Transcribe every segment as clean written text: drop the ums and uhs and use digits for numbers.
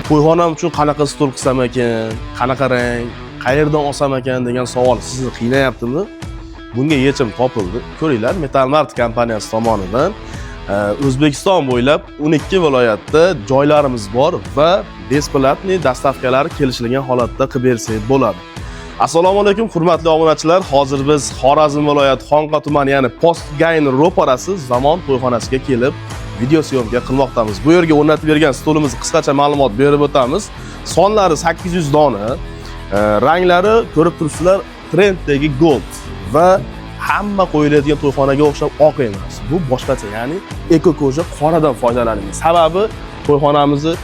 to'yxonam uchun qanaqa stol qilsam ekan, qanaqa rang, qayerdan olsam ekan degan savol sizni qiynayaptimi? Bunga yechim topildi. Ko'ringlar, Metal Mart kompaniyasi tomonidan O'zbekiston bo'ylab 12 viloyatda joylarimiz bor va besplatniy dastavkalari kelishilgan holatda qilib bersak bo'ladi. Assalomu alaykum hurmatli obunachilar. Hozir biz Xorazm viloyati Xonqa tumani, ya'ni Postgayn ro'parasi Zamon to'yxonasiga kelib video syomka qilmoqdamiz. Bu yerga o'rnatib bergan stolimizni qisqacha ma'lumot berib o'tamiz. Sonlari 800 dona, ranglari ko'rib turibsizlar, trenddagi gold va hamma qo'yiladigan to'yxonaga o'xshab oq emas. Bu boshqacha, ya'ni eko-koja qoradan foydalanamiz. Sababi to'yxonamizni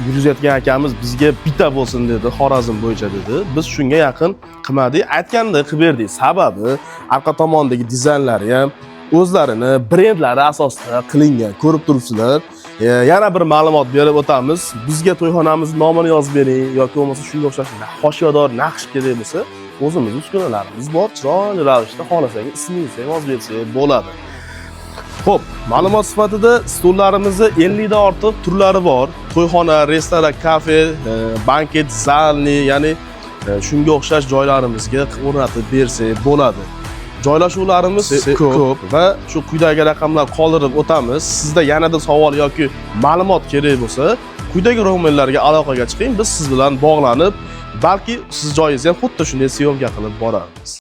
yurgizayotgan akamiz bizga bitta bo'lsin dedi, Xorazm bo'yicha dedi. Biz shunga yaqin qilmadik, aytgandek qilib berdik. Sababi orqa tomondagi dizaynlari ham o'zlarini brendlari asosida qilingan. Ko'rib turibsizlar. Yana bir ma'lumot berib o'tamiz. Bizga to'yxonamizning nomini yozib bering yoki bo'lmasa shunga o'xshash hoshiyador naqsh kerak bo'lsa, o'zimiz uskunalarimiz bor, chiroyli ravishda xohlasangiz ismingizni ham yozib bersangiz bo'ladi. Xo'p, ma'lumot sifatida stollarimizni 50 dan ortiq turlari bor. To'yxona, restoran, kafe, banket zalni, ya'ni shunga o'xshash joylarimizga o'rnatib bersak bo'ladi. Joylashuvlarimiz ko'p va shu quyidagi raqamlar qoldirib o'tamiz. Sizda yanada savol yoki ma'lumot kerak bo'lsa, quyidagi nomerlarga aloqaga chiqing. Biz siz bilan bog'lanib, balki siz joyingizni ham xuddi shunday syomka qilib boramiz.